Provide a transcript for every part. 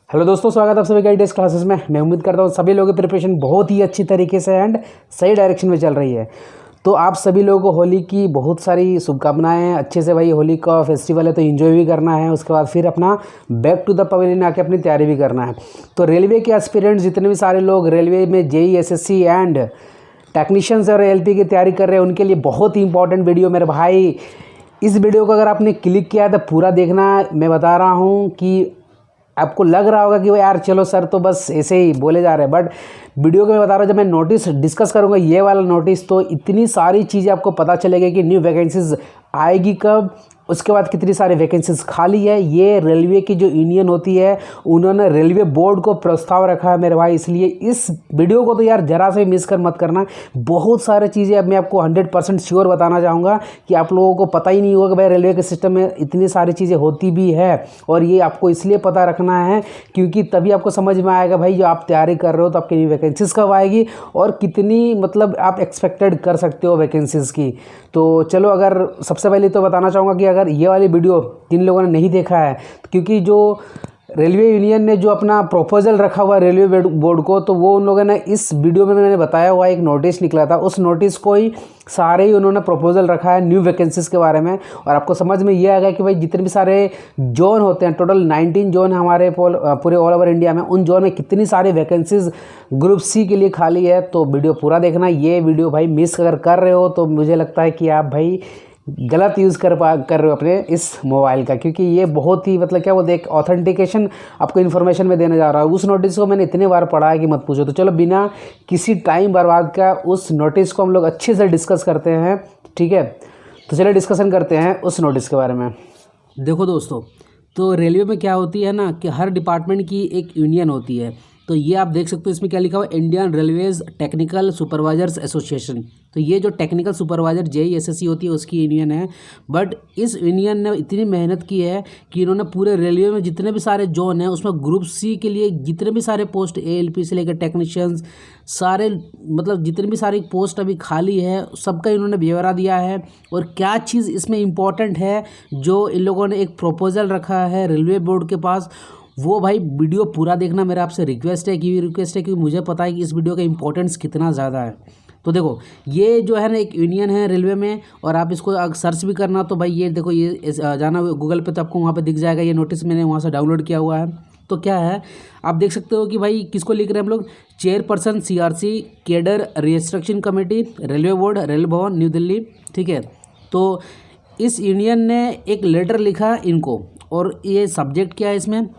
Hello दोस्तों, स्वागत है आप सभी का टेस्ट क्लासेस में। मैं उम्मीद करता हूँ सभी लोगों की प्रिपरेशन बहुत ही अच्छी तरीके से एंड सही डायरेक्शन में चल रही है। तो आप सभी लोगों को होली की बहुत सारी शुभकामनाएं हैं। अच्छे से भाई होली का फेस्टिवल है तो एंजॉय भी करना है, उसके बाद फिर अपना बैक टू द पवेलियन आके अपनी तैयारी भी करना है। तो रेलवे के एस्पिरेंट्स जितने भी सारे लोग रेलवे में जेई एसएससी एंड टेक्नीशियंस और एलपी की तैयारी कर रहे हैं उनके लिए बहुत ही इंपॉर्टेंट वीडियो मेरे भाई। इस वीडियो को अगर आपने क्लिक किया है तो पूरा देखना। मैं बता रहा हूँ कि आपको लग रहा होगा कि वो यार चलो सर तो बस ऐसे ही बोले जा रहे हैं, बट वीडियो को मैं बता रहा हूँ जब मैं नोटिस डिस्कस करूँगा ये वाला नोटिस तो इतनी सारी चीज़ें आपको पता चलेगी कि न्यू वैकेंसीज आएगी कब, उसके बाद कितनी सारी वैकेंसीज खाली है। ये रेलवे की जो यूनियन होती है उन्होंने रेलवे बोर्ड को प्रस्ताव रखा है मेरे भाई, इसलिए इस वीडियो को तो यार जरा से मिस कर मत करना। बहुत सारी चीज़ें अब मैं आपको 100% श्योर बताना चाहूँगा कि आप लोगों को पता ही नहीं होगा कि भाई रेलवे के सिस्टम में इतनी सारी चीज़ें होती भी है, और ये आपको इसलिए पता रखना है क्योंकि तभी आपको समझ में आएगा भाई जो आप तैयारी कर रहे हो तो आपकी न्यू वैकेंसीज कब आएगी और कितनी मतलब आप एक्सपेक्टेड कर सकते हो वैकेंसीज़ की। तो चलो, अगर सबसे पहले तो बताना चाहूँगा कि अगर ये वाली वीडियो जिन लोगों ने नहीं देखा है, क्योंकि जो रेलवे यूनियन ने जो अपना प्रपोजल रखा हुआ रेलवे बोर्ड को, तो वो उन लोगों ने इस वीडियो में मैंने बताया हुआ एक नोटिस निकला था, उस नोटिस को ही सारे ही उन्होंने प्रपोजल रखा है न्यू वैकेंसीज़ के बारे में। और आपको समझ में ये आएगा कि भाई जितने भी सारे जोन होते हैं, टोटल 19 जोन है हमारे पूरे ऑल ओवर इंडिया में, उन जोन में कितनी सारी वैकेंसीज़ ग्रुप सी के लिए खाली है। तो वीडियो पूरा देखना। ये वीडियो भाई मिस अगर कर रहे हो तो मुझे लगता है कि आप भाई गलत यूज़ कर रहे हो अपने इस मोबाइल का, क्योंकि ये बहुत ही मतलब क्या बोलते हैं एक ऑथेंटिकेशन आपको इन्फॉर्मेशन में देने जा रहा है। उस नोटिस को मैंने इतने बार पढ़ा है कि मत पूछो। तो चलो बिना किसी टाइम बर्बाद का उस नोटिस को हम लोग अच्छे से डिस्कस करते हैं, ठीक है। तो चलिए डिस्कशन करते हैं उस नोटिस के बारे में। देखो दोस्तों, तो रेलवे में क्या होती है ना कि हर डिपार्टमेंट की एक यूनियन होती है। तो ये आप देख सकते हो इसमें क्या लिखा हुआ है, Indian railways technical supervisors association. तो ये जो टेक्निकल सुपरवाइजर जेई एसएससी होती है उसकी यूनियन है। बट इस यूनियन ने इतनी मेहनत की है कि इन्होंने पूरे रेलवे में जितने भी सारे जोन हैं उसमें ग्रुप सी के लिए जितने भी सारे पोस्ट एएलपी से लेकर टेक्नीशियंस सारे मतलब जितनी भी सारी पोस्ट अभी खाली है सबका इन्होंने ब्यौरा दिया है। और क्या चीज़ इसमें इम्पॉर्टेंट है जो इन लोगों ने एक प्रपोजल रखा है रेलवे बोर्ड के पास, वो भाई वीडियो पूरा देखना मेरा आपसे रिक्वेस्ट है क्योंकि मुझे पता है कि इस वीडियो का इंपॉर्टेंस कितना ज़्यादा है। तो देखो, ये जो है ना एक यूनियन है रेलवे में, और आप इसको सर्च भी करना तो भाई ये देखो, ये जाना गूगल पे तो आपको वहाँ पे दिख जाएगा। ये नोटिस मैंने वहाँ से डाउनलोड किया हुआ है। तो क्या है, आप देख सकते हो कि भाई किसको लिख रहे हैं हम लोग, chairperson CRC cadre restriction committee railway board rail भवन न्यू दिल्ली, ठीक है। तो इस यूनियन ने एक लेटर लिखा इनको, और ये सब्जेक्ट क्या है इसमें,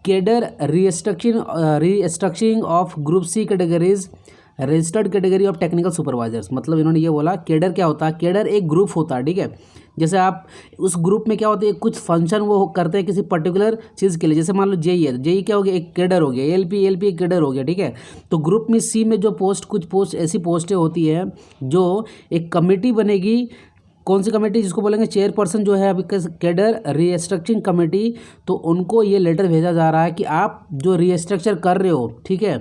cadre restructuring of group C categories registered category of technical supervisors. मतलब इन्होंने ये बोला केडर क्या होता है, केडर एक ग्रुप होता है, ठीक है। जैसे आप उस ग्रुप में क्या होता है, कुछ फंक्शन वो करते हैं किसी पर्टिकुलर चीज़ के लिए। जैसे मान लो जेई है, जेई क्या हो गया, एक केडर हो गया, एलपी एक केडर हो गया, ठीक है। तो ग्रुप में सी में जो कुछ पोस्ट ऐसी पोस्टें होती है जो एक कमेटी बनेगी। कौन सी कमेटी, जिसको बोलेंगे चेयरपर्सन जो है अभी कैडर रीस्ट्रक्चरिंग कमेटी। तो उनको ये लेटर भेजा जा रहा है कि आप जो रीस्ट्रक्चर कर रहे हो, ठीक है।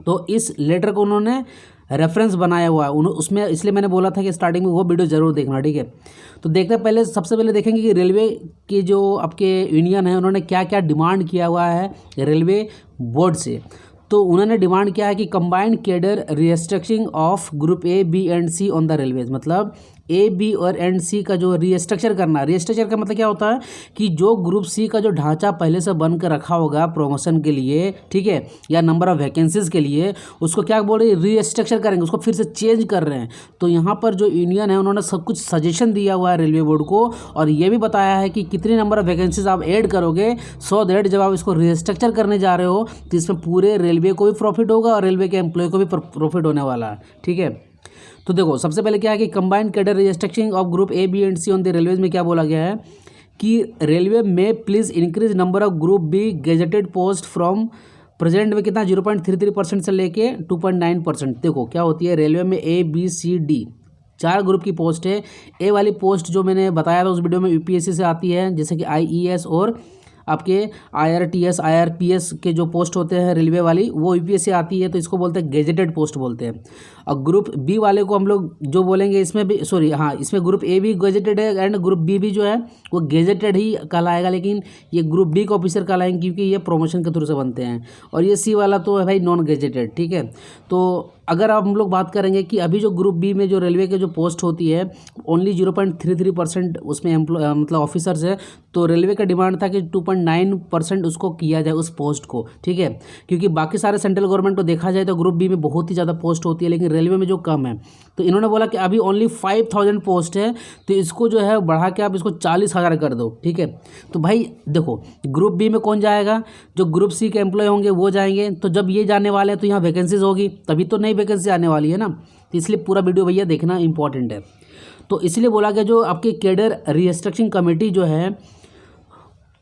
तो इस लेटर को उन्होंने रेफरेंस बनाया हुआ है उसमें, इसलिए मैंने बोला था कि स्टार्टिंग में वो वीडियो जरूर देखना, ठीक है। तो देखते पहले सबसे पहले देखेंगे कि रेलवे की जो आपके यूनियन है उन्होंने क्या क्या डिमांड किया हुआ है रेलवे बोर्ड से। तो उन्होंने डिमांड किया है कि combined cadre restructuring of group A B and C on the railways. मतलब ए बी और एंड सी का जो रीस्ट्रक्चर करना, रीस्ट्रक्चर का मतलब क्या होता है कि जो ग्रुप सी का जो ढांचा पहले से बन कर रखा होगा प्रमोशन के लिए, ठीक है, या नंबर ऑफ वैकेंसीज के लिए, उसको क्या बोल रहे हैं, रीस्ट्रक्चर करेंगे, उसको फिर से चेंज कर रहे हैं। तो यहाँ पर जो यूनियन है उन्होंने सब कुछ सजेशन दिया हुआ है रेलवे बोर्ड को, और ये भी बताया है कि कितनी नंबर ऑफ वैकेंसीज आप ऐड करोगे, सो दैट जब आप इसको रीस्ट्रक्चर करने जा रहे हो तो इसमें पूरे रेलवे को भी प्रॉफिट होगा और रेलवे के एम्प्लॉय को भी प्रॉफिट होने वाला है, ठीक है। तो देखो, सबसे पहले क्या है कि combined cadre restructuring of group A B and C on the railways में क्या बोला गया है कि रेलवे में please increase number of group B gazetted post from present में कितना 0.33% से लेके 2.9%। देखो क्या होती है, रेलवे में A B C D 4 group की पोस्ट है। ए वाली पोस्ट जो मैंने बताया था उस वीडियो में यूपीएससी से आती है, जैसे कि आईईएस और आपके IRTS IRPS के जो पोस्ट होते हैं रेलवे वाली, वो यूपीएससी आती है, तो इसको बोलते हैं गेजेटेड पोस्ट बोलते हैं। और ग्रुप बी वाले को हम लोग जो बोलेंगे इसमें भी, सॉरी हाँ, इसमें ग्रुप ए भी गेजेटेड है एंड ग्रुप बी भी जो है वो गेजेटेड ही कहलाएगा, लेकिन ये ग्रुप बी का ऑफिसर कहलाएंगे क्योंकि ये प्रमोशन के थ्रू से बनते हैं। और ये सी वाला तो है भाई नॉन गेजेटेड, ठीक है। तो अगर आप हम लोग बात करेंगे कि अभी जो ग्रुप बी में जो रेलवे के जो पोस्ट होती है ओनली 0.33% उसमें मतलब ऑफिसर्स है, तो रेलवे का डिमांड था कि 2.9% उसको किया जाए उस पोस्ट को, ठीक है। क्योंकि बाकी सारे सेंट्रल गवर्नमेंट को देखा जाए तो ग्रुप बी में बहुत ही ज़्यादा पोस्ट होती है, लेकिन रेलवे में जो कम है, तो इन्होंने बोला कि अभी ओनली 5000 पोस्ट है, तो इसको जो है बढ़ा के आप इसको 40,000 कर दो, ठीक है। तो भाई देखो ग्रुप बी में कौन जाएगा, जो ग्रुप सी के एम्प्लॉय होंगे वो जाएंगे, तो जब ये जाने वाले हैं तो यहाँ वैकेंसीज होगी, तभी तो नई वैकेंसी आने वाली है ना। तो इसलिए पूरा वीडियो भैया देखना इंपॉर्टेंट है। तो इसलिए बोला गया जो आपके कैडर रिस्ट्रक्चरिंग कमेटी जो है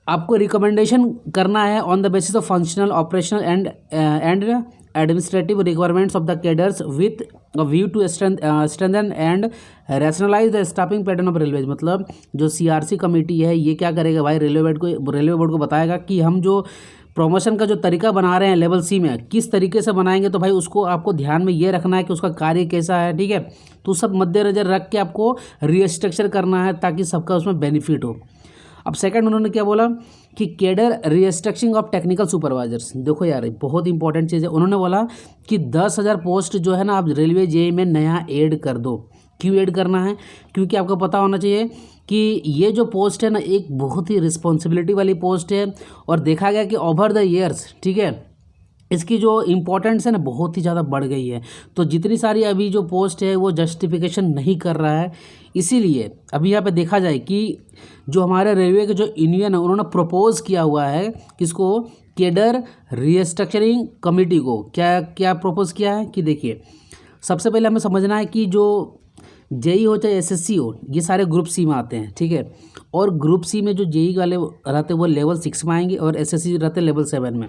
आपको रिकमेंडेशन करना है on the basis of functional operational and administrative requirements of the cadres with view to strengthen and rationalise the staffing pattern of railways. मतलब जो CRC कमेटी है ये क्या करेगा भाई, रेलवे बोर्ड को बताएगा कि हम जो प्रमोशन का जो तरीका बना रहे हैं लेवल सी में किस तरीके से बनाएंगे, तो भाई उसको आपको ध्यान में ये रखना है कि उसका कार्य कैसा है, ठीक है। तो सब मद्देनजर रख के आपको रीस्ट्रक्चर करना है ताकि सबका उसमें बेनिफिट हो। अब सेकंड उन्होंने क्या बोला कि cadre restructuring of technical supervisors. देखो यार बहुत इंपॉर्टेंट चीज़ है। उन्होंने बोला कि 10,000 पोस्ट जो है ना आप रेलवे JEE में नया ऐड कर दो। क्यों ऐड करना है, क्योंकि आपको पता होना चाहिए कि ये जो पोस्ट है ना एक बहुत ही रिस्पॉन्सिबिलिटी वाली पोस्ट है, और देखा गया कि ओवर द ईयर्स, ठीक है, इसकी जो इम्पोर्टेंस है ना बहुत ही ज़्यादा बढ़ गई है। तो जितनी सारी अभी जो पोस्ट है वो जस्टिफिकेशन नहीं कर रहा है, इसीलिए अभी यहाँ पे देखा जाए कि जो हमारे रेलवे के जो यूनियन है उन्होंने प्रपोज किया हुआ है किसको, कैडर रीस्ट्रक्चरिंग कमेटी को। क्या क्या प्रपोज किया है कि देखिए सबसे पहले हमें समझना है कि जो JEE हो चाहे SSC हो ये सारे ग्रुप सी में आते हैं, ठीक है। और ग्रुप सी में जो JEE वाले रहते हैं वो लेवल 6 में आएंगे और SSC रहते हैं लेवल 7 में।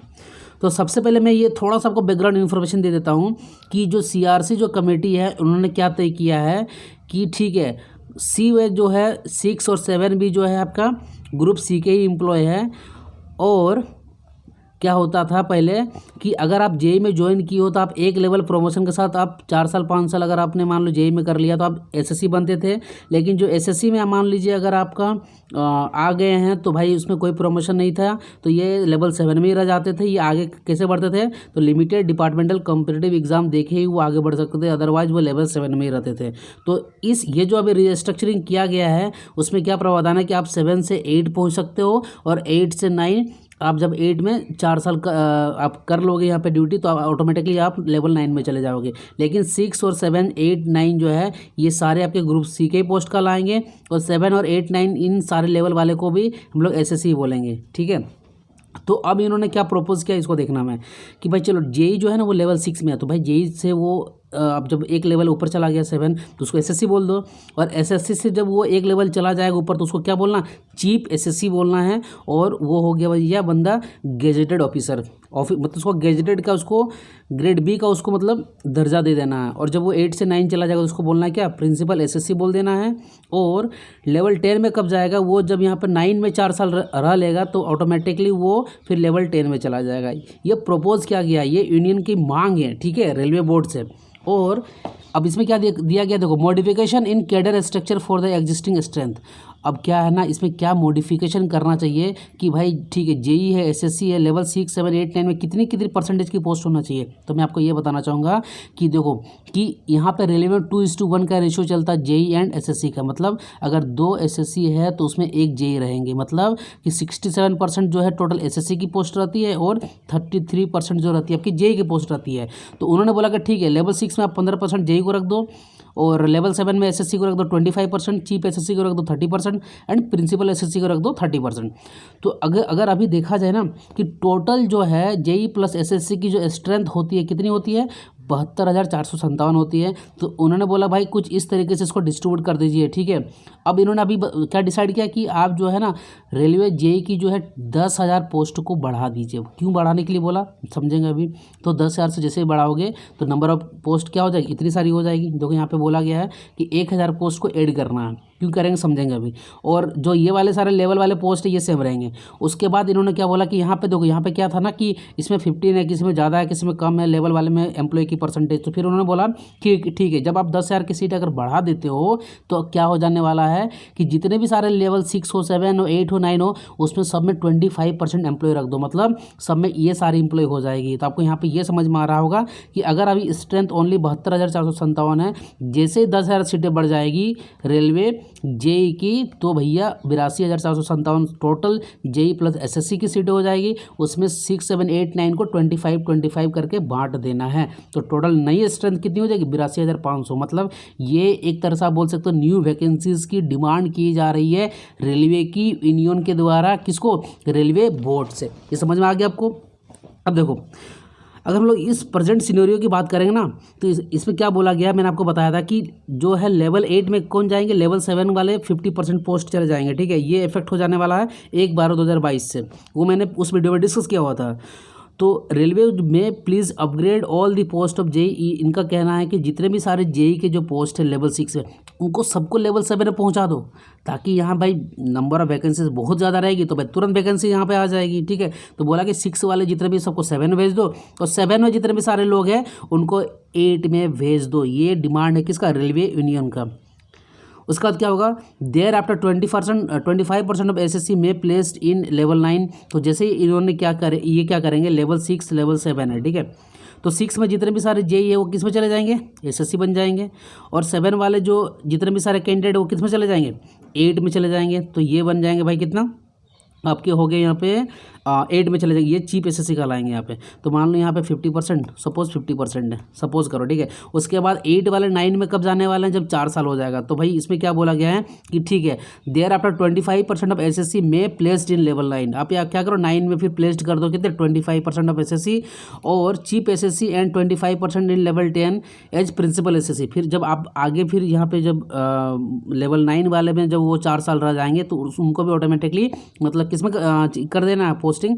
तो सबसे पहले मैं ये थोड़ा सा आपको बैकग्राउंड इन्फॉर्मेशन दे देता हूँ कि जो CRC जो कमेटी है उन्होंने क्या तय किया है कि ठीक है सी वे जो है 6 और 7 भी जो है आपका ग्रुप सी के ही एम्प्लॉय है। और क्या होता था पहले कि अगर आप JEE में ज्वाइन किए हो तो आप एक लेवल प्रमोशन के साथ आप 4 साल 5 साल अगर आपने मान लो JEE में कर लिया तो आप SSC बनते थे। लेकिन जो SSC में मान लीजिए अगर आपका आ गए हैं तो भाई उसमें कोई प्रमोशन नहीं था, तो ये लेवल 7 में ही रह जाते थे। ये आगे कैसे बढ़ते थे, तो लिमिटेड डिपार्टमेंटल कॉम्पिटिटिव एग्जाम देखे ही वो आगे बढ़ सकते थे, अदरवाइज वो लेवल 7 में ही रहते थे। तो ये जो अभी रिस्ट्रक्चरिंग किया गया है उसमें क्या प्रावधान है कि आप 7 से 8 पहुँच सकते हो, और 8 से 9 आप जब 8 में 4 साल का आप कर लोगे यहाँ पे ड्यूटी तो आप ऑटोमेटिकली आप लेवल 9 में चले जाओगे। लेकिन 6 और 7 8 9 जो है ये सारे आपके ग्रुप सी के पोस्ट का लाएंगे, और 7 और 8 9 इन सारे लेवल वाले को भी हम लोग SSC बोलेंगे, ठीक है। तो अब इन्होंने क्या प्रपोज किया इसको देखना मैं कि भाई चलो JEE जो है ना वो लेवल 6 में है, तो भाई JEE से वो अब जब एक लेवल ऊपर चला गया 7 तो उसको SSC बोल दो, और SSC से जब वो एक लेवल चला जाएगा ऊपर तो उसको क्या बोलना, चीफ SSC बोलना है। और वो हो गया भैया बंदा गेजेटेड ऑफिसर, मतलब उसको गेजेटेड का उसको ग्रेड B का उसको मतलब दर्जा दे देना है। और जब वो 8 से 9 चला जाएगा तो उसको बोलना है क्या, प्रिंसिपल SSC बोल देना है। और लेवल 10 में कब जाएगा, वो जब यहाँ पर 9 में 4 साल रह लेगा तो ऑटोमेटिकली वो फिर लेवल 10 में चला जाएगा। ये प्रपोज किया गया, ये यूनियन की मांग है, ठीक है, रेलवे बोर्ड से। और अब इसमें क्या दिया गया, देखो modification in cadre structure for the existing strength. अब क्या है ना इसमें क्या मॉडिफिकेशन करना चाहिए कि भाई ठीक है JEE है SSC है लेवल 6 7 8 9 में कितनी परसेंटेज की पोस्ट होना चाहिए। तो मैं आपको ये बताना चाहूँगा कि देखो कि यहाँ पे रेलवे में 2:1 का रेशियो चलता है JEE एंड SSC का। मतलब अगर 2 SSC है तो उसमें एक JEE रहेंगे, मतलब कि 67% जो है टोटल SSC की पोस्ट रहती है और 33% जो रहती है आपकी JEE की पोस्ट रहती है। तो उन्होंने बोला कि ठीक है लेवल 6 में आप 15% JEE को रख दो, और लेवल 7 में SSC को रख दो 25%, चीफ SSC को रख दो 30% एंड प्रिंसिपल SSC को रख दो 30%। तो अगर अभी देखा जाए ना कि टोटल जो है JEE प्लस SSC की जो स्ट्रेंथ होती है कितनी होती है, 72,457 होती है। तो उन्होंने बोला भाई कुछ इस तरीके से इसको डिस्ट्रीब्यूट कर दीजिए, ठीक है। अब इन्होंने अभी क्या डिसाइड किया कि आप जो है ना रेलवे JEE की जो है 10,000 पोस्ट को बढ़ा दीजिए। क्यों बढ़ाने के लिए बोला समझेंगे अभी। तो 10,000 से जैसे ही बढ़ाओगे तो नंबर ऑफ पोस्ट क्या हो जाएगी, इतनी सारी हो जाएगी। देखो यहाँ पे बोला गया है कि 1,000 पोस्ट को ऐड करना है, क्यों करेंगे समझेंगे अभी। और जो ये वाले सारे लेवल वाले पोस्ट है ये सेम रहेंगे। उसके बाद इन्होंने क्या बोला कि यहाँ पे देखो, यहाँ पे क्या था ना कि इसमें 15 है, किसी में ज़्यादा है, किसी में कम है, लेवल वाले में एम्प्लॉय की परसेंटेज। तो फिर उन्होंने बोला कि ठीक है, जब आप 10,000 की सीट अगर बढ़ा देते हो तो क्या हो जाने वाला है कि जितने भी सारे लेवल 6 हो, 7 हो, 8 हो, 9 हो, उसमें सब में 25% एम्प्लॉय रख दो, मतलब सब में ये सारी एम्प्लॉय हो जाएगी। तो आपको यहाँ पे ये समझ में आ रहा होगा कि अगर अभी स्ट्रेंथ ओनली 72,457 है, जैसे 10,000 सीटें बढ़ जाएगी रेलवे जेई की, तो भैया 82,457 टोटल जेई प्लस एसएससी की सीटें हो जाएगी। उसमें 6, 7, 8, 9 को 25 करके बांट देना है। तो टोटल नई स्ट्रेंथ कितनी हो जाएगी? 82,500। मतलब ये एक तरह से आप बोल सकते हो न्यू वैकेंसीज की डिमांड की जा रही है रेलवे की यूनियन के द्वारा। किसको? रेलवे बोर्ड से। ये समझ में आ गया आपको? अब देखो, अगर हम लोग इस प्रेजेंट सिनेरियो की बात करेंगे ना, तो इसमें क्या बोला गया, मैंने आपको बताया था कि जो है लेवल 8 में कौन जाएंगे, लेवल 7 वाले 50% पोस्ट चले जाएंगे। ठीक है, ये इफेक्ट हो जाने वाला है 1/12/2022 से। वो मैंने उस वीडियो में डिस्कस किया हुआ था। तो रेलवे में please upgrade all the post of JE. इनका कहना है कि जितने भी सारे जेई के जो पोस्ट है लेवल 6 में, उनको सबको लेवल 7 में पहुंचा दो, ताकि यहाँ भाई नंबर ऑफ वैकेंसीज बहुत ज़्यादा रहेगी तो भाई तुरंत वैकेंसी यहाँ पे आ जाएगी। ठीक है, तो बोला कि 6 वाले जितने भी सबको 7 में भेज दो, और 7 में जितने भी सारे लोग हैं उनको 8 में भेज दो। ये डिमांड है किसका? रेलवे यूनियन का। उसके बाद क्या होगा? देयर आफ्टर 25% ऑफ एसएससी में प्लेस्ड इन लेवल 9। तो जैसे ही इन्होंने क्या करेंगे, लेवल 6 लेवल 7 है। ठीक है, तो 6 में जितने भी सारे जेई है वो किस में चले जाएंगे? एसएससी बन जाएंगे। और 7 वाले जो जितने भी सारे कैंडिडेट वो किस में चले जाएंगे? 8 में चले जाएंगे। तो ये बन जाएंगे भाई कितना आपके हो गए यहाँ पे 8 में चले जाएंगे। ये चीप एसएससी का लाएंगे यहाँ पे। तो मान लो यहाँ पे 50%, सपोज 50% है, सपोज करो। ठीक है, उसके बाद 8 वाले 9 में कब जाने वाले हैं? जब 4 साल हो जाएगा। तो भाई इसमें क्या बोला गया है कि ठीक है, देयर आफ्टर 25% ऑफ एसएससी में प्लेस्ड इन लेवल 9। आप यहाँ क्या करो, 9 में फिर प्लेस्ड कर दो कितने? 25% ऑफ एसएससी और chief SSC and 25% in level 10 as principal SSC. फिर जब आप आगे फिर यहाँ पे जब लेवल 9 वाले में जब वो 4 साल रह जाएंगे तो उनको भी ऑटोमेटिकली मतलब किसमें कर देना है? पोस्टिंग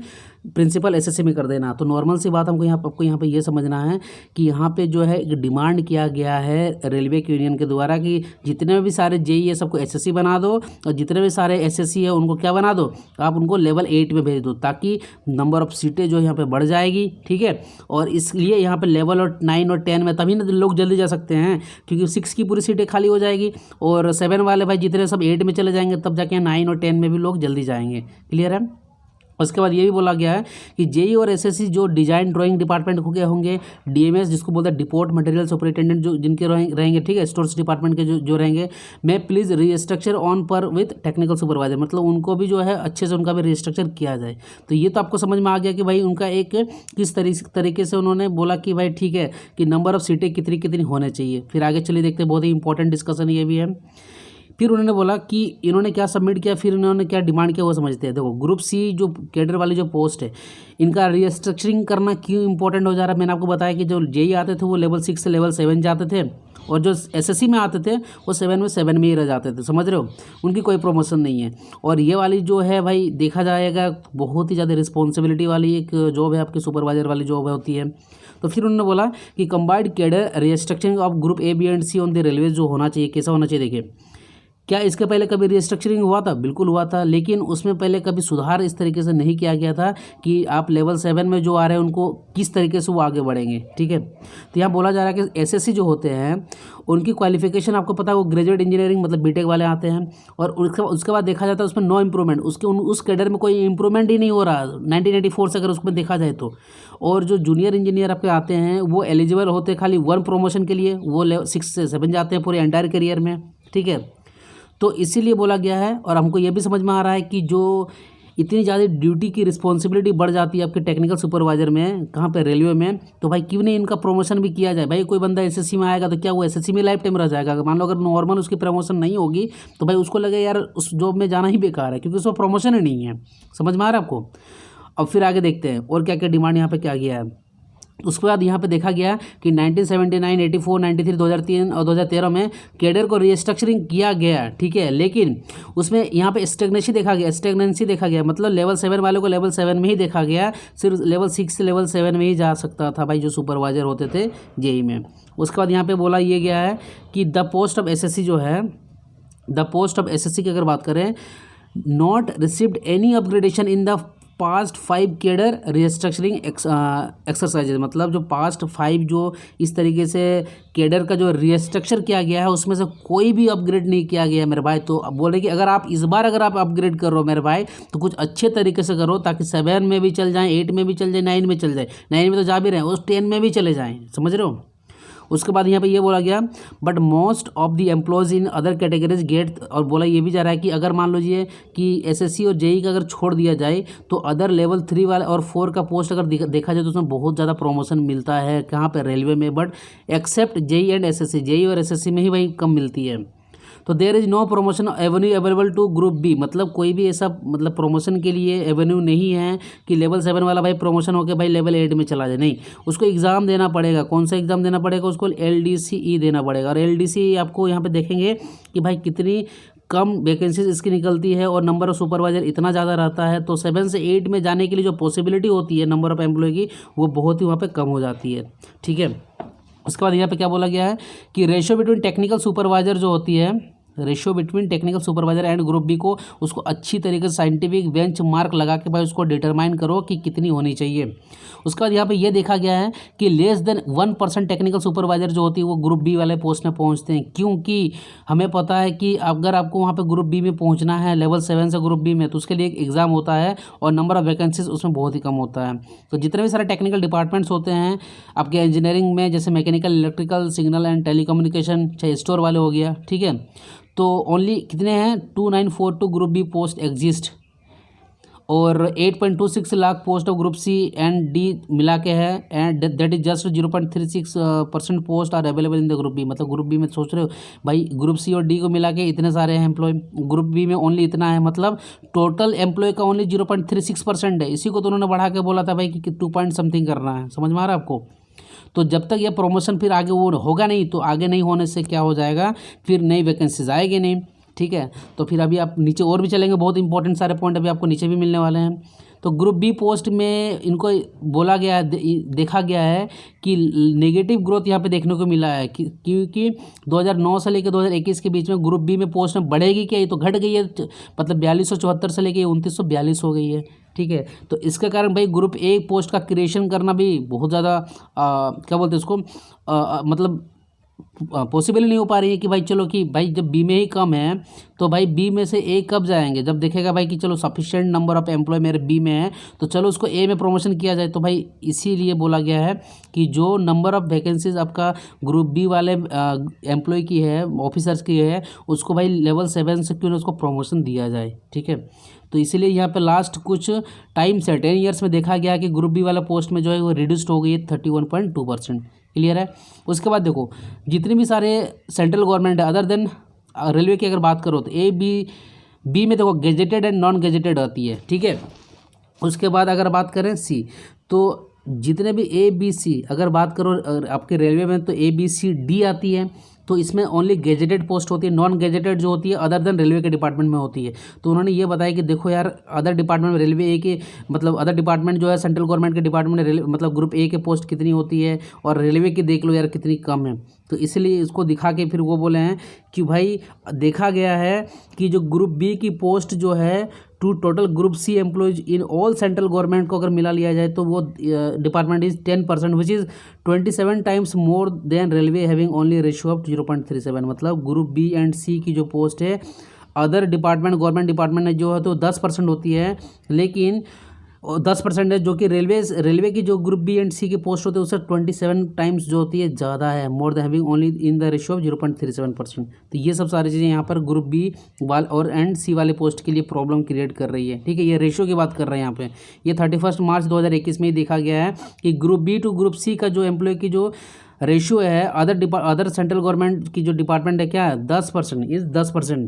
प्रिंसिपल एसएससी में कर देना। तो नॉर्मल सी बात आपको यहाँ पे ये समझना है कि यहाँ पे जो है एक डिमांड किया गया है रेलवे की यूनियन के द्वारा कि जितने भी सारे जेई है सबको एसएससी बना दो, और जितने भी सारे एसएससी है उनको क्या बना दो? आप उनको लेवल 8 में भेज दो, ताकि नंबर ऑफ सीटें जो यहाँ पे बढ़ जाएगी। ठीक है, और इसलिए यहाँ पे लेवल और 9 और 10 में तभी ना लोग जल्दी जा सकते हैं, क्योंकि 6 की पूरी सीटें खाली हो जाएगी, और 7 वाले भाई जितने सब 8 में चले जाएंगे, तब जाके 9 और 10 में भी लोग जल्दी जाएंगे। क्लियर है? उसके बाद ये भी बोला गया है कि जेई और एसएससी जो डिजाइन ड्राइंग डिपार्टमेंट हो गए होंगे, डीएमएस जिसको बोलते हैं डिपोर्ट मटेरियल सुपरिटेंडेंट, जो जिनके रहेंगे, ठीक है, स्टोर्स डिपार्टमेंट के जो रहेंगे, मैं प्लीज़ रीस्ट्रक्चर ऑन पर विथ टेक्निकल सुपरवाइजर। मतलब उनको भी जो है अच्छे से उनका भी रीस्ट्रक्चर किया जाए। तो ये तो आपको समझ में आ गया कि भाई उनका एक किस तरीके से उन्होंने बोला कि भाई ठीक है कि नंबर ऑफ सीटें कितनी कितनी होने चाहिए। फिर आगे चलिए देखते हैं, बहुत ही इंपॉर्टेंट डिस्कशन ये भी है। फिर उन्होंने बोला कि इन्होंने क्या सबमिट किया, फिर इन्होंने क्या डिमांड किया वो समझते हैं। देखो, ग्रुप सी जो कैडर वाली जो पोस्ट है, इनका रीस्ट्रक्चरिंग करना क्यों इंपॉर्टेंट हो जा रहा है? मैंने आपको बताया कि जो जेई आते थे वो लेवल 6 से लेवल 7 जाते थे, और जो एसएससी में आते थे वो 7 में ही रह जाते थे। समझ रहे हो? उनकी कोई प्रमोशन नहीं है। और ये वाली जो है भाई देखा जाएगा बहुत ही ज़्यादा रिस्पॉन्सिबिलिटी वाली एक जॉब है, आपकी सुपरवाइजर वाली जॉब होती है। तो फिर उन्होंने बोला कि combined cadre restructuring of group A B and C on the railway जो होना चाहिए, कैसा होना चाहिए? देखिए, क्या इसके पहले कभी रीस्ट्रक्चरिंग हुआ था? बिल्कुल हुआ था, लेकिन उसमें पहले कभी सुधार इस तरीके से नहीं किया गया था कि आप लेवल 7 में जो आ रहे हैं उनको किस तरीके से वो आगे बढ़ेंगे। ठीक है, तो यहाँ बोला जा रहा है कि एसएससी जो होते हैं उनकी क्वालिफिकेशन आपको पता है वो ग्रेजुएट इंजीनियरिंग मतलब बीटेक वाले आते हैं, और उसके बाद देखा जाता है उसमें नो इम्प्रूवमेंट, उस कैडर में कोई इंप्रूवमेंट ही नहीं हो रहा 1984 से अगर उसमें देखा जाए तो। और जो जूनियर इंजीनियर आपके आते हैं वो एलिजिबल होते हैं खाली 1 प्रमोशन के लिए, वो 6 से 7 जाते हैं पूरे एंटायर करियर में। ठीक है, तो इसीलिए बोला गया है। और हमको ये भी समझ में आ रहा है कि जो इतनी ज़्यादा ड्यूटी की रिस्पॉन्सिबिलिटी बढ़ जाती है आपके टेक्निकल सुपरवाइजर में, कहाँ पे? रेलवे में। तो भाई क्यों नहीं इनका प्रमोशन भी किया जाए? भाई कोई बंदा एसएससी में आएगा तो क्या वो एसएससी में लाइफ टाइम रह जाएगा? अगर मान लो अगर नॉर्मल उसकी प्रमोशन नहीं होगी तो भाई उसको लगे यार उस जॉब में जाना ही बेकार है, क्योंकि उसमें प्रमोशन ही नहीं है। समझ में आ रहा है आपको? अब फिर आगे देखते हैं और क्या क्या डिमांड यहाँ पर क्या गया है। उसके बाद यहाँ पे देखा गया कि 1979, 84, 93, 2003 और 2013 में कैडर को रीस्ट्रक्चरिंग किया गया। ठीक है, लेकिन उसमें यहाँ पे स्टेगनेंसी देखा गया, मतलब लेवल 7 वाले को लेवल 7 में ही देखा गया, सिर्फ लेवल 6 से लेवल 7 में ही जा सकता था भाई जो सुपरवाइजर होते थे जेई में। उसके बाद यहाँ पे बोला ये गया है कि द पोस्ट ऑफ एसएससी जो है द पोस्ट ऑफ एसएससी की अगर बात करें, not received any upgradation in the past 5 cadre restructuring exercises, मतलब जो पास्ट 5 जो इस तरीके से केडर का जो रिस्ट्रक्चर किया गया है उसमें से कोई भी अपग्रेड नहीं किया गया है मेरे भाई। तो अब बोले कि अगर आप इस बार अगर आप अपग्रेड कर रहे हो मेरे भाई तो कुछ अच्छे तरीके से करो, ताकि 7 में भी चल जाएँ, 8 में भी चल जाए, 9 में चल जाए, 9 में तो जा भी रहे हैं, उस 10 में भी चले जाएँ, समझ रहे हो। उसके बाद यहाँ पे ये बोला गया, but most of the employees in other categories get, और बोला ये भी जा रहा है कि अगर मान लीजिए कि एसएससी और जेई का अगर छोड़ दिया जाए तो अदर लेवल 3 वाले और 4 का पोस्ट अगर देखा जाए तो उसमें बहुत ज़्यादा प्रमोशन मिलता है, कहाँ पे, रेलवे में, but except JE and SSC, JE और एसएससी में ही भाई कम मिलती है। तो there is no promotion avenue available to group B, मतलब कोई भी ऐसा मतलब प्रमोशन के लिए एवेन्यू नहीं है कि लेवल 7 वाला भाई प्रमोशन होकर भाई लेवल 8 में चला जाए, नहीं, उसको एग्ज़ाम देना पड़ेगा। कौन सा एग्ज़ाम देना पड़ेगा उसको? LDCE देना पड़ेगा। और LDCE आपको यहाँ पे देखेंगे कि भाई कितनी कम वैकेंसीज इसकी निकलती है और नंबर ऑफ सुपरवाइजर इतना ज़्यादा रहता है, तो 7 से 8 में जाने के लिए जो पॉसिबिलिटी होती है नंबर ऑफ एम्प्लॉय की, वो बहुत ही वहाँ पर कम हो जाती है, ठीक है। उसके बाद यहाँ पे क्या बोला गया है कि रेशियो बिटवीन टेक्निकल सुपरवाइजर जो होती है, ratio between technical supervisor and group B को, उसको अच्छी तरीके से साइंटिफिक बेंच मार्क लगा के भाई उसको डिटरमाइन करो कि कितनी होनी चाहिए। उसके बाद यहाँ पे ये देखा गया है कि लेस देन 1% टेक्निकल सुपरवाइजर जो होती है वो ग्रुप बी वाले पोस्ट में पहुँचते हैं, क्योंकि हमें पता है कि अगर आपको वहाँ पे ग्रुप बी में पहुँचना है लेवल 7 से ग्रुप बी में, तो उसके लिए एक एग्ज़ाम होता है और नंबर ऑफ़ वैकेंसीज उसमें बहुत ही कम होता है। तो जितने भी सारे टेक्निकल डिपार्टमेंट्स होते हैं आपके इंजीनियरिंग में, जैसे mechanical, electrical, signal and telecommunication, चाहे स्टोर वाले हो गया, ठीक है, तो ओनली कितने हैं? 2942 ग्रुप बी पोस्ट एग्जिस्ट, और 8.26 lakh post of group C and D मिला के है, and that is just 0.36% post are available in the group B. मतलब ग्रुप बी में सोच रहे हो भाई, ग्रुप सी और डी को मिला के इतने सारे हैं एम्प्लॉय, ग्रुप बी में ओनली इतना है, मतलब टोटल एम्प्लॉय का ओनली 0.36% है। इसी को तो उन्होंने बढ़ा के बोला था भाई कि 2 पॉइंट समथिंग करना है, समझ में आ रहा है आपको। तो जब तक ये प्रमोशन फिर आगे वो होगा नहीं, तो आगे नहीं होने से क्या हो जाएगा, फिर नई वैकेंसीज आएगी नहीं, ठीक है। तो फिर अभी आप नीचे और भी चलेंगे, बहुत इंपॉर्टेंट सारे पॉइंट अभी आपको नीचे भी मिलने वाले हैं। तो ग्रुप बी पोस्ट में इनको बोला गया है, देखा गया है कि नेगेटिव ग्रोथ यहाँ पे देखने को मिला है, क्योंकि 2009 से लेकर 2021 के बीच में ग्रुप बी में पोस्ट में बढ़ेगी क्या, ये तो घट गई है, मतलब 4274 से लेकर 2942 हो गई है, ठीक है। तो इसके कारण भाई ग्रुप ए पोस्ट का क्रिएशन करना भी बहुत ज़्यादा क्या बोलते हैं उसको, मतलब पॉसिबल नहीं हो पा रही है कि भाई चलो कि भाई जब बी में ही कम है तो भाई बी में से ए कब जाएंगे, जब देखेगा भाई कि चलो सफिशिएंट नंबर ऑफ एम्प्लॉय मेरे बी में है तो चलो उसको ए में प्रमोशन किया जाए। तो भाई इसीलिए बोला गया है कि जो नंबर ऑफ वैकेंसीज आपका ग्रुप बी वाले एम्प्लॉय की है, ऑफिसर्स की है, उसको भाई लेवल 7 से क्यों ना उसको प्रमोशन दिया जाए, ठीक है। तो इसीलिए यहाँ पे लास्ट कुछ टाइम से 10 ईयर्स में देखा गया कि ग्रुप बी वाला पोस्ट में जो है वो रिड्यूस्ड हो गई है 31.2%, क्लियर है। उसके बाद देखो जितने भी सारे सेंट्रल गवर्नमेंट है अदर देन रेलवे की अगर बात करो तो बी में देखो गेजेटेड एंड नॉन गेजेटेड आती है, ठीक है। उसके बाद अगर बात करें सी, तो जितने भी ABC अगर बात करो आपके रेलवे में तो ABCD आती है, तो इसमें ओनली गेजेटेड पोस्ट होती है, नॉन गेजेटेड जो होती है अदर देन रेलवे के डिपार्टमेंट में होती है। तो उन्होंने ये बताया कि देखो यार अदर डिपार्टमेंट में रेलवे ए के मतलब अदर डिपार्टमेंट जो है सेंट्रल गवर्नमेंट के डिपार्टमेंट में मतलब ग्रुप ए के पोस्ट कितनी होती है और रेलवे की देख लो यार कितनी कम है। तो इसलिए इसको दिखा के फिर वो बोले हैं कि भाई देखा गया है कि जो ग्रुप बी की पोस्ट जो है to total group C employees in all central government को अगर मिला लिया जाए तो वो department is 10%, which is 27 times more than railway having only ratio of 0.37। मतलब ग्रुप बी एंड सी की जो पोस्ट है अदर डिपार्टमेंट गवर्नमेंट डिपार्टमेंट में जो है तो 10% होती है, लेकिन 10% है जो कि रेलवे की जो ग्रुप बी एंड सी की पोस्ट होती है उससे 27 टाइम्स जो होती है ज़्यादा है, more than having only in the ratio of 0.37%। तो ये सब सारी चीज़ें यहाँ पर ग्रुप बी वाल और एंड सी वाले पोस्ट के लिए प्रॉब्लम क्रिएट कर रही है, ठीक है। ये रेशियो की बात कर रहे हैं यहाँ पे, ये 31 मार्च 2021 में ही देखा गया है कि group B to group C का जो एम्प्लॉय की जो रेशियो है अदर सेंट्रल गवर्नमेंट की जो डिपार्टमेंट है क्या है 10% is 10%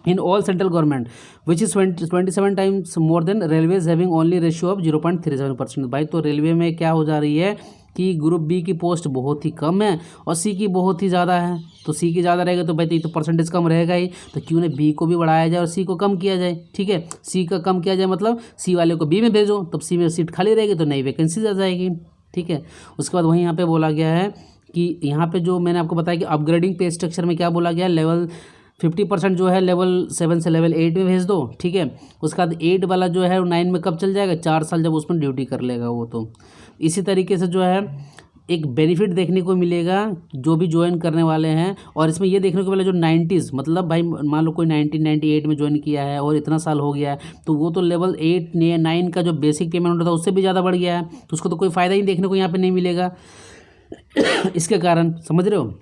in all central government which is 27 times more than railways having only ratio of 0.37%। भाई तो रेलवे में क्या हो जा रही है कि ग्रुप बी की पोस्ट बहुत ही कम है और सी की बहुत ही ज़्यादा है। तो सी की ज़्यादा रहेगा तो भाई तो परसेंटेज कम रहेगा ही, तो क्यों ना बी को भी बढ़ाया जाए और सी को कम किया जाए, ठीक है। सी का कम किया जाए मतलब सी वाले को बी में भेजो, तब सी में सीट खाली रहेगी तो नई वैकेंसी आ जाएगी, ठीक है। उसके बाद वहीं यहाँ पे बोला गया है कि यहाँ पे जो मैंने आपको बताया कि अपग्रेडिंग पे स्ट्रक्चर में क्या बोला गया, लेवल 50% जो है लेवल 7 से लेवल 8 में भेज दो, ठीक है। उसके बाद 8 वाला जो है वो 9 में कब चल जाएगा, 4 साल जब उसमें ड्यूटी कर लेगा वो। तो इसी तरीके से जो है एक बेनिफिट देखने को मिलेगा जो भी ज्वाइन करने वाले हैं। और इसमें ये देखने को मिला जो 90s, मतलब भाई मान लो कोई 1998 में ज्वाइन किया है और इतना साल हो गया है, तो वो तो लेवल 8 9 का जो बेसिक पेमेंट होता है उससे भी ज़्यादा बढ़ गया है, तो उसको तो कोई फ़ायदा ही देखने को यहाँ पे नहीं मिलेगा इसके कारण, समझ रहे हो।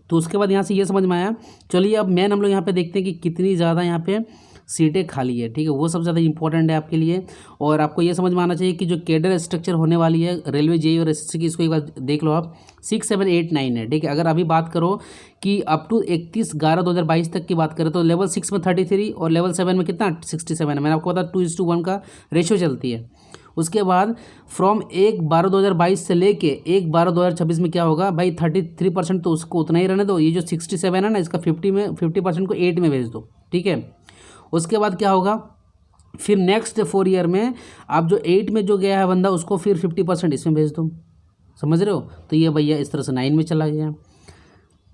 तो उसके बाद यहाँ से ये समझ में आया। चलिए अब मेन हम लोग यहाँ पे देखते हैं कि कितनी ज़्यादा यहाँ पे सीटें खाली है, ठीक है। वो सबसे ज़्यादा इंपॉर्टेंट है आपके लिए। और आपको ये समझ में आना चाहिए कि जो कैडर स्ट्रक्चर होने वाली है रेलवे जेई और एसएससी की, इसको एक बार देख लो आप। 6 7 8 9 है, ठीक है। अगर अभी बात करो कि अप टू 31/11/2022 तक की बात करें तो लेवल 6 में 33 और लेवल 7 में कितना 67 है। मैंने आपको बताया 2:1 का रेशियो चलती है। उसके बाद फ्रॉम 1/12/2022 से लेके 1/12/2026 में क्या होगा भाई, 33% तो उसको उतना ही रहने दो। ये जो 67 है ना, इसका 50% को 8 में भेज दो, ठीक है। उसके बाद क्या होगा, फिर नेक्स्ट 4 ईयर में आप जो 8 में जो गया है बंदा उसको फिर 50% इसमें भेज दो, समझ रहे हो। तो ये भैया इस तरह से 9 में चला गया।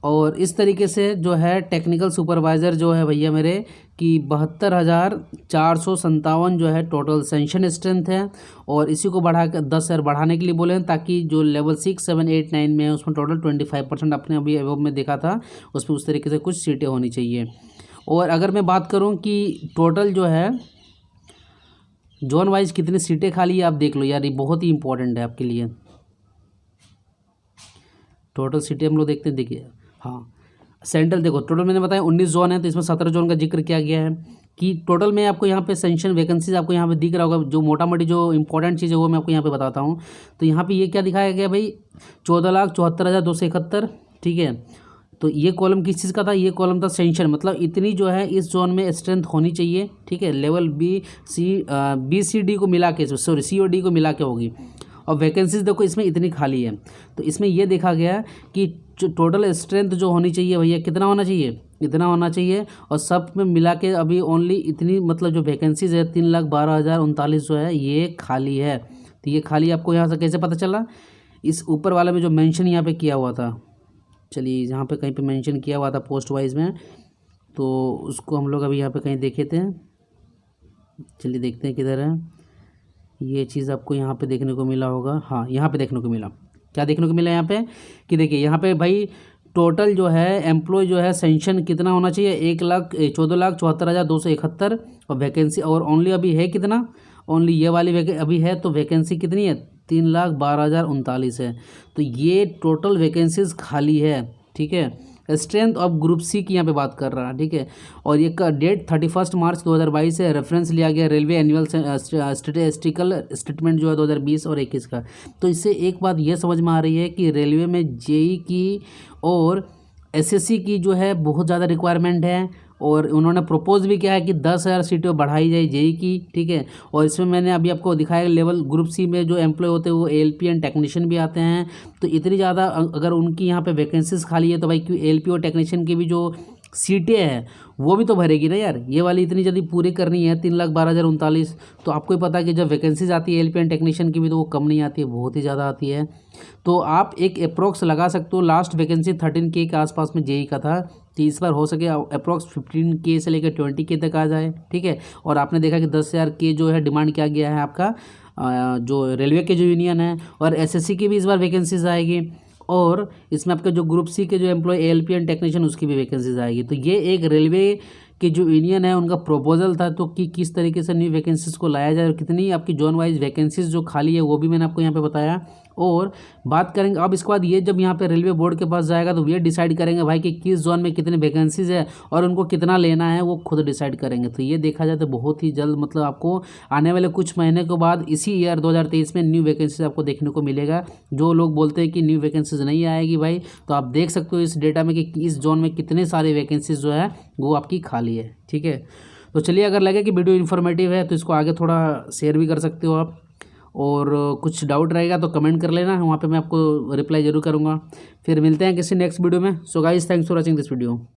और इस तरीके से जो है टेक्निकल सुपरवाइज़र जो है भैया मेरे कि 72,457 जो है टोटल सेंशन स्ट्रेंथ है। और इसी को बढ़ा कर 10,000 बढ़ाने के लिए बोले हैं, ताकि जो लेवल 6 7 8 9 में है उसमें टोटल 25% अपने अभी एबव में देखा था, उसमें उस तरीके से कुछ सीटें होनी चाहिए। और अगर मैं बात करूं कि टोटल जो है जोन वाइज कितनी सीटें खाली है, आप देख लो यार, ये बहुत ही इंपॉर्टेंट है आपके लिए। टोटल सीटें हम लोग देखते हैं, देखिए हाँ सेंट्रल देखो, टोटल मैंने बताया 19 जोन है, तो इसमें 17 जोन का जिक्र किया गया है कि टोटल में आपको यहाँ पे सेंशन वैकेंसीज आपको यहाँ पे दिख रहा होगा। जो मोटा मोटी जो इंपॉर्टेंट चीज़ है वो मैं आपको यहाँ पे बताता हूँ। तो यहाँ पे ये क्या दिखाया गया भाई, 14,74,271, ठीक है। तो ये कॉलम किस चीज़ का था, ये कॉलम था सेंशन, मतलब इतनी जो है इस जोन में स्ट्रेंथ होनी चाहिए, ठीक है। लेवल बी सी डी को मिला के, सॉरी सी और डी को मिला के होगी। और वैकेंसीज देखो इसमें इतनी खाली है, तो इसमें ये देखा गया कि जो टोटल स्ट्रेंथ जो होनी चाहिए भैया कितना होना चाहिए, इतना होना चाहिए। और सब में मिला के अभी ओनली इतनी, मतलब जो वैकेंसीज है 3,12,039 जो है ये खाली है। तो ये खाली आपको यहाँ से कैसे पता चला, इस ऊपर वाले में जो मेंशन यहाँ पे किया हुआ था, चलिए यहाँ पे कहीं पे मेंशन किया हुआ था पोस्ट वाइज में, तो उसको हम लोग अभी यहाँ पे कहीं देखे थे। चलिए देखते हैं किधर है ये चीज़, आपको यहाँ पे देखने को मिला होगा। हाँ यहाँ पे देखने को मिला, क्या देखने को मिला यहाँ पे कि देखिए यहाँ पे भाई टोटल जो है एम्प्लॉय जो है सेंशन कितना होना चाहिए, 14,74,271। और वैकेंसी और ओनली अभी है कितना, ओनली ये वाली अभी है, तो वैकेंसी कितनी है 3,12,039 है। तो ये टोटल वैकेंसीज खाली है, ठीक है। स्ट्रेंथ ऑफ ग्रुप सी की यहाँ पे बात कर रहा है, ठीक है। और ये का डेट 31 मार्च 2022 है। रेफरेंस लिया गया रेलवे एनुअल स्टैटिस्टिकल स्टेटमेंट जो है 2020 और 21 का। तो इससे एक बात ये समझ में आ रही है कि रेलवे में जेई की और एसएससी की जो है बहुत ज़्यादा रिक्वायरमेंट है। और उन्होंने प्रपोज भी किया है कि 10,000 सीटें बढ़ाई जाए जेई की, ठीक है। और इसमें मैंने अभी आपको दिखाया लेवल ग्रुप सी में जो एम्प्लॉय होते हैं वो एएलपी एंड टेक्नीशियन भी आते हैं। तो इतनी ज़्यादा अगर उनकी यहाँ पे वैकेंसीज खाली है तो भाई क्यों एएलपी और टेक्नीशियन की भी जो सीटें हैं वो भी तो भरेगी ना यार। ये वाली इतनी जल्दी पूरी करनी है 3,12,039, तो आपको ही पता है कि जब वैकेंसीज आती है एएलपी एंड टेक्नीशियन की भी तो वो कम नहीं आती है, बहुत ही ज़्यादा आती है। तो आप एक अप्रोक्स लगा सकते हो, लास्ट वैकेंसी 13K के आसपास में जेई का था, तो इस बार हो सके अप्रोक्स 15K से लेकर 20K तक आ जाए, ठीक है। और आपने देखा कि 10,000 के जो है डिमांड किया गया है आपका जो रेलवे के जो यूनियन है। और एसएससी की भी इस बार वैकेंसीज आएगी। और इसमें आपके जो ग्रुप सी के जो एम्प्लॉय एएलपी एंड टेक्नीशियन उसकी भी वैकेंसीज आएगी। तो ये एक रेलवे के जो यूनियन है उनका प्रपोजल था, तो कि किस तरीके से न्यू वैकेंसीज को लाया जाए और कितनी आपकी जोन वाइज वैकेंसीज जो खाली है वो भी मैंने आपको यहाँ पे बताया। और बात करेंगे अब इसके बाद ये जब यहाँ पे रेलवे बोर्ड के पास जाएगा तो ये डिसाइड करेंगे भाई कि किस जोन में कितनी वैकेंसीज है और उनको कितना लेना है, वो खुद डिसाइड करेंगे। तो ये देखा जाए तो बहुत ही जल्द, मतलब आपको आने वाले कुछ महीने के बाद इसी ईयर 2023 में न्यू वैकेंसीज आपको देखने को मिलेगा। जो लोग बोलते हैं कि न्यू वैकेंसीज नहीं आएगी भाई, तो आप देख सकते हो इस डेटा में कि इस जोन में कितने सारे वैकेंसीज जो है वो आपकी खाली है, ठीक है। तो चलिए अगर लगे कि वीडियो इन्फॉर्मेटिव है तो इसको आगे थोड़ा शेयर भी कर सकते हो आप। और कुछ डाउट रहेगा तो कमेंट कर लेना, वहाँ पे मैं आपको रिप्लाई जरूर करूँगा। फिर मिलते हैं किसी नेक्स्ट वीडियो में। So guys, thanks for watching this video.